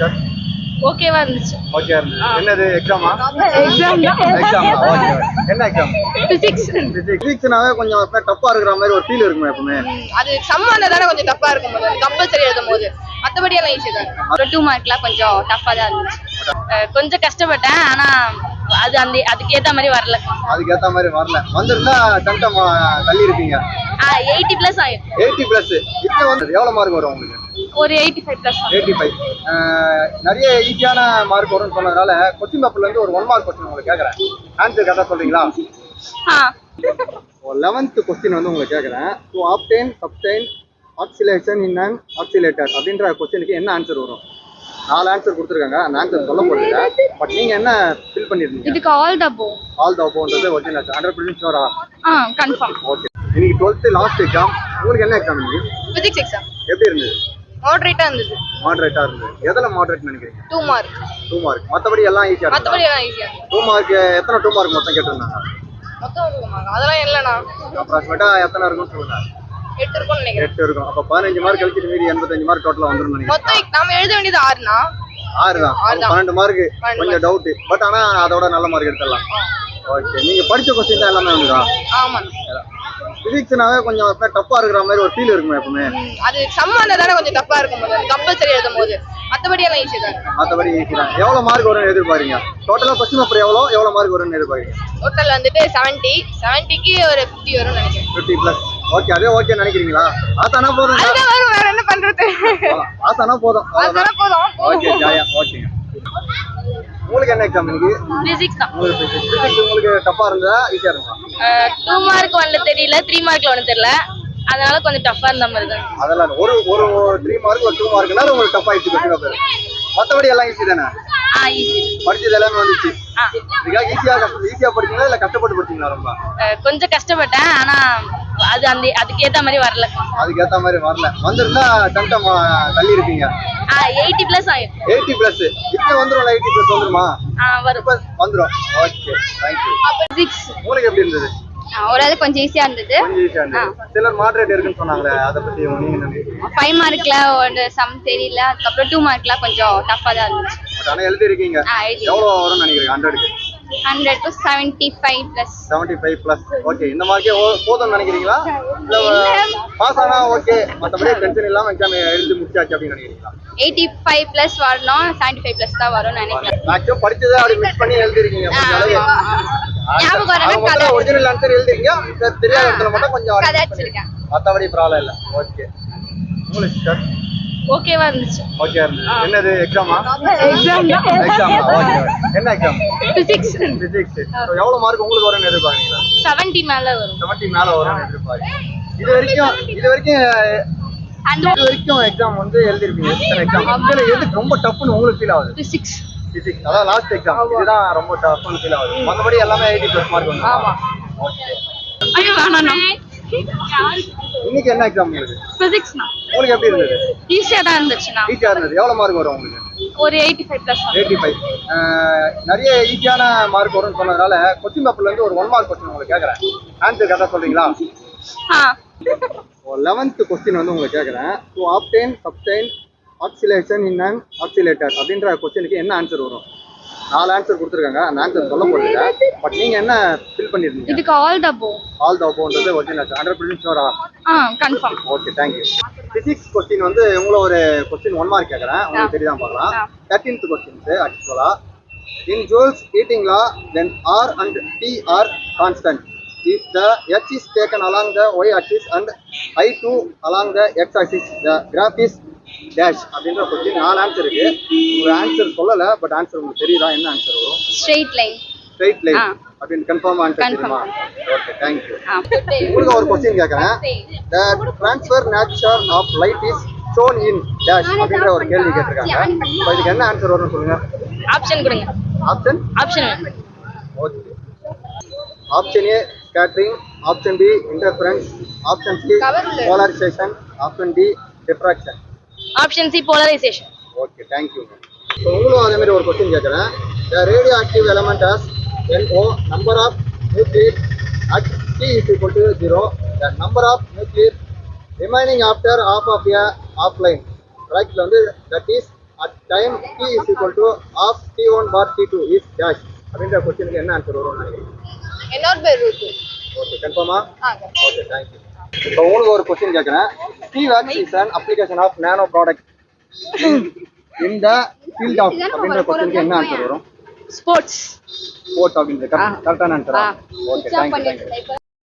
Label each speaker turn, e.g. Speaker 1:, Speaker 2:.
Speaker 1: Sir
Speaker 2: ஓகேவா இருந்துச்சு.
Speaker 1: Okay இருந்துச்சு. என்னது எக்ஸாமா?
Speaker 2: எக்ஸாம் தான்.
Speaker 1: எக்ஸாமா? ஓகே. என்ன எக்ஸாம்?
Speaker 2: பிசிக்ஸ்.
Speaker 1: பிசிக்ஸ்னாவே கொஞ்சம் டஃப்பா இருக்கிற மாதிரி ஒரு ஃபீல் இருக்குமே எப்பவுமே.
Speaker 2: அது சம்மந்த தான கொஞ்சம் டஃப்பா இருக்கும் போது. கம்பல்சரி எழுதும்போது. மத்தபடி எல்லாம் ஈஸியா தான் இருக்கும். 2 மார்க்லாம் கொஞ்சம் டஃப்பா தான் இருந்துச்சு. கொஞ்சம் கஷ்டப்பட்டேன். ஆனா அது அதுக்கு ஏத்த மாதிரி வரல.
Speaker 1: அதுக்கு ஏத்த மாதிரி வரல. வந்திருந்தா டம்டம் தள்ளி இருப்பீங்க.
Speaker 2: 80 பிளஸ் ஆயிடும்.
Speaker 1: 80 பிளஸ். இப்போ வந்து எவ்வளவு மார்க் வரும் உங்களுக்கு?
Speaker 2: ஒரு 85 பிளஸ்.
Speaker 1: 85. நிறைய ஈஸியான மார்க் வரும்னு சொன்னதால கொஸ்டின் பேப்பர்ல இருந்து ஒரு 1 மார்க் क्वेश्चन உங்களுக்கு கேக்குறேன். ஆன்சர் கரெக்ட்டா சொல்றீங்களா? 11th क्वेश्चन வந்து உங்களுக்கு கேக்குறேன். to obtain sustain oscillation in an oscillator அப்படிங்கற क्वेश्चनக்கு என்ன ஆன்சர் வரும்? 4 ஆன்சர் கொடுத்திருக்காங்க. அந்த ஆன்சர் சொல்ல போறீங்க. பட் நீங்க என்ன ஃபில் பண்ணிருக்கீங்க?
Speaker 2: இதுக்கு all the above.
Speaker 1: All the அபோவ்ன்றது ஒரிஜினல் 100% ஷூரா?
Speaker 2: கன்ஃபார்ம்.
Speaker 1: ஓகே. இன்னைக்கு 12th லாஸ்ட் எக்ஸாம். உங்களுக்கு என்ன எக்ஸாம் இன்னைக்கு?
Speaker 2: Physics exam.
Speaker 1: எப்படி இருந்துது?
Speaker 2: மாடரேட்டா இருந்துது.
Speaker 1: மாடரேட்டா இருந்துது. எதல மாடரேட் நினைக்கிறீங்க?
Speaker 2: 2 மார்க்.
Speaker 1: 2 மார்க். மத்தபடி எல்லாம் ஈஸியா இருக்கு.
Speaker 2: மத்தபடி எல்லாம் ஈஸியா இருக்கு.
Speaker 1: 2 மார்க் எத்தனை 2 மார்க் மொத்தம் கேட்டிருந்தாங்க?
Speaker 2: மொத்தம் 2 மார்க். அதெல்லாம் இல்லனா.
Speaker 1: அப்ராக்ஸிமேட்டா எத்தனை இருக்கும்னு சொல்லுங்க.
Speaker 2: 8 இருக்கும்னு நினைக்கிறேன்.
Speaker 1: 8 இருக்கும். அப்ப 15 மார்க் கழிச்சிட்டு மீதி 85 மார்க் டோட்டலா வந்துரும் நினைக்கிறேன்.
Speaker 2: மொத்தம் நாம எழுத வேண்டியது 6 தான்.
Speaker 1: 6 தான். 12 மார்க் கொஞ்சம் டவுட். பட் ஆனா அதோட நல்ல மார்க் எடுத்துடலாம். ஓகே. நீங்க படிச்ச क्वेश्चन தான் எல்லாமே வந்துதா?
Speaker 2: ஆமா.
Speaker 1: பிசிக்ஸ்னாவே கொஞ்சம் டஃப்பா இருக்கிற மாதிரி ஒரு ஃபீல் இருக்குமே எப்பவுமே.
Speaker 2: அது சம்மந்த தான கொஞ்சம் டஃப்பா இருக்கும் போது. கம்பல்சரி எழுதும்போது. மத்தபடி எல்லாம் ஈஸியா தான் இருக்கும்.
Speaker 1: மத்தபடி ஈஸி தான். எவ்வளவு மார்க் வரும்னு எதிர்பார்க்கறீங்க? டோட்டலா क्वेश्चन பேப்பர் எவ்வளவு மார்க் வரும்னு எதிர்பார்க்கறீங்க?
Speaker 2: டோட்டல் வந்துட்டு 70க்கு ஒரு 50 வரும்னு நினைக்கிறேன்.
Speaker 1: 50 பிளஸ். ஓகே. அதே ஓகே நினைக்கிறீங்களா? ஆதானா போதும்.
Speaker 2: அது வரும். வேற என்ன பண்றது?
Speaker 1: ஆதானா போதும்.
Speaker 2: ஆதானா போதும்.
Speaker 1: ஓகே ஜாயா. ஓகே. உங்களுக்கு என்ன எக்ஸாம் இன்னைக்கு?
Speaker 2: பிசிக்ஸ் தான்.
Speaker 1: உங்களுக்கு பிசிக்ஸ் உங்களுக்கு டஃப்பா இருந்தா ஈஸியா இருந்தா?
Speaker 2: 2 மார்க் ஒன்னு தெரியல, 3 மார்க்ல ஒன்னு தெரியல. அதனால கொஞ்சம் டஃப்பா இருந்த மாதிரி தான்.
Speaker 1: அதெல்லாம் ஒரு 3 மார்க் ஒரு 2 மார்க்னால உங்களுக்கு டஃப்பா ஆயிடுச்சு கொஸ்டின் பேப்பர். மத்தபடி எல்லாம் ஈஸி தானே?
Speaker 2: ஈஸி.
Speaker 1: படிச்சது எல்லாமே வந்துச்சு. இதுக்காக ஈஸியா படிச்சீங்களா இல்ல கஷ்டப்பட்டு படிச்சீங்களா ரொம்ப?
Speaker 2: கொஞ்சம் கஷ்டப்பட்டேன். ஆனா அது அதுக்கு ஏத்த மாதிரி வரல.
Speaker 1: அதுக்கு ஏத்த மாதிரி வரல. வந்திருந்தா டம்டம் தள்ளி இருப்பீங்க.
Speaker 2: 80 பிளஸ் ஆயிடும்.
Speaker 1: 80 பிளஸ். இப்போ வந்துரும். 80 பிளஸ் வந்துருமா?
Speaker 2: வரும்.
Speaker 1: வந்துரும். ஓகே. Thank you.
Speaker 2: பிசிக்ஸ்
Speaker 1: உங்களுக்கு எப்படி இருந்தது?
Speaker 2: ஓரளவுக்கு கொஞ்சம் ஈஸியா இருந்தது.
Speaker 1: கொஞ்சம் ஈஸியா இருந்தது. சிலர் மாடரேட் இருக்குன்னு சொன்னாங்களே, அத பத்தி நீங்க என்ன நினைக்கிறீங்க?
Speaker 2: 5 மார்க்ல ஒரு சம் தெரியல. அதுக்கப்புறம் 2 மார்க்ல கொஞ்சம் டஃப்பா தான் இருந்துச்சு.
Speaker 1: பட் ஆனா எழுதி இருக்கீங்க. எவ்வளவு வரும்னு நினைக்கிறீங்க 100க்கு?
Speaker 2: 100 to 75 plus.
Speaker 1: 75 plus. ஓகே. இந்த மார்க்கே போதும்னு நினைக்கிறீங்களா? இல்ல பாஸ் ஆனா ஓகே, மத்தபடி டென்ஷன் இல்லாம எக்ஸாம் எழுதி முடிச்சாச்சு அப்படி நினைக்கிறீங்களா?
Speaker 2: 85 plus வரணும், 75 plus தான் வரும்னு நினைக்கிறேன்.
Speaker 1: மேக்ஸிமம் படிச்சதை அப்படி மிக்ஸ் பண்ணி எழுதி இருக்கீங்க.
Speaker 2: ஞாபகம் வரணும். கதை
Speaker 1: ஒரிஜினல் ஆன்சர் எழுதிருக்கீங்க. தெரியாத இடத்துல மட்டும் கொஞ்சம்
Speaker 2: கதை அடிச்சிருக்கேன்.
Speaker 1: மத்தபடி ப்ராப்ளம் இல்ல. ஓகே. உங்களுக்கு சார்
Speaker 2: ஓகேவா இருந்துச்சு.
Speaker 1: ஓகே இருந்துச்சு. என்னது எக்ஸாமா?
Speaker 2: எக்ஸாம் தான்.
Speaker 1: எக்ஸாமா? ஓகே. என்ன எக்ஸாம்?
Speaker 2: பிசிக்ஸ்.
Speaker 1: பிசிக்ஸ். எவ்வளவு மார்க் உங்களுக்கு வரும்னு எதிர்பார்க்கறீங்களா?
Speaker 2: 70 மேல வரும்.
Speaker 1: 70 மேல வரும்னு எதிர்பார்க்கறீங்க. இது வரைக்கும் எக்ஸாம் வந்து எழுதிருப்பீங்க. எத்தனை எக்ஸாம்? இதுல எது ரொம்ப டஃப்னு உங்களுக்கு ஃபீல் ஆகுது?
Speaker 2: பிசிக்ஸ்.
Speaker 1: பிசிக்ஸ். அதான் லாஸ்ட் எக்ஸாம். இதுதான் ரொம்ப டஃப்னு ஃபீல் ஆகுது. மத்தபடி எல்லாமே 80 பிளஸ் மார்க் வந்து.
Speaker 2: ஆமா.
Speaker 1: ஓகே.
Speaker 2: ஐயோ வேணாம்.
Speaker 1: இன்னைக்கு என்ன எக்ஸாம் உங்களுக்கு?
Speaker 2: பிசிக்ஸ்.
Speaker 1: உங்களுக்கு எப்படி இருந்தது?
Speaker 2: ஈஸியா தான் இருந்துச்சுனா.
Speaker 1: ஈஸியா இருந்தது. எவ்வளவு மார்க் வரும் உங்களுக்கு?
Speaker 2: ஒரு 85 பிளஸ்.
Speaker 1: 85. நிறைய ஈஸியான மார்க் வரும்னு சொன்னதால क्वेश्चन பேப்பர்ல இருந்து ஒரு 1 மார்க் क्वेश्चन உங்களுக்கு கேக்குறேன். ஆன்சர் கரெக்ட்டா சொல்றீங்களா? 11th क्वेश्चन வந்து உங்களுக்கு கேக்குறேன். to obtain sustain oscillation in an oscillator அப்படிங்கற क्वेश्चनக்கு என்ன ஆன்சர் வரும்? 4 ஆன்சர் கொடுத்திருக்காங்க. அந்த ஆன்சர் சொல்ல போறீங்க. பட் நீங்க என்ன ஃபில் பண்ணிருக்கீங்க?
Speaker 2: இதுக்கு all the above.
Speaker 1: All the அபோவ்ன்றது ஒரிஜினல் 100% ஷூரா?
Speaker 2: Confirm.
Speaker 1: Okay. Thank you. Physics question வந்து உங்களை ஒரு क्वेश्चन 1 மார்க் கேக்குறேன். உங்களுக்கு தெரியுதா பார்க்கலாம். 13th क्वेश्चन ஆக்சுவலா in Joule's heating law then R and T are constant. If the H is taken along the y axis and I2 along the x axis, the graph is dash அப்படிங்கற question 4 answer இருக்கு. ஒரு answer சொல்லல. But answer உங்களுக்கு தெரியுதா? என்ன answer வரும்?
Speaker 2: Straight line.
Speaker 1: Straight line. அப்படிን confirm answer தெரியுமா? ஓகே. Thank you. உங்களுக்கு ஒரு क्वेश्चन கேக்குறேன். The transfer nature of light is shown in dash அப்படிங்கற ஒரு கேள்வி கேட்டிருக்காங்க. இப்போ இதுக்கு என்ன ஆன்சர் வரும்னு சொல்லுங்க.
Speaker 2: ஆப்ஷன் கொடுங்க. Option.
Speaker 1: Okay. Option A scattering, option B interference, option C polarization, option D diffraction.
Speaker 2: Option C polarization.
Speaker 1: Okay. Thank you. So உங்களுக்கு அதே மாதிரி ஒரு क्वेश्चन கேக்குறேன். The radioactive element has NO number of nuclei at T is equal to 0. The number of nuclei remaining after half of a half line. Right வந்து that is at time t is equal to half t1 bar t2 is dash அப்படின்ற கொஸ்டினுக்கு என்ன answer வரும்னு நினைக்கிறீங்க?
Speaker 2: n0/√2.
Speaker 1: Okay கன்ஃபார்மா? Okay thank you. இப்போ உங்களுக்கு ஒரு கொஸ்டின் கேட்குறேன். TVAX is an application of nano product in the field of அப்படின்ற கொஸ்டினுக்கு என்ன ஆன்சர் வரும்?
Speaker 2: ஸ்போர்ட்ஸ்
Speaker 1: ஸ்போர்ட்ஸ் அப்படின்றது கரெக்டான ஆன்சரா? Okay thank you.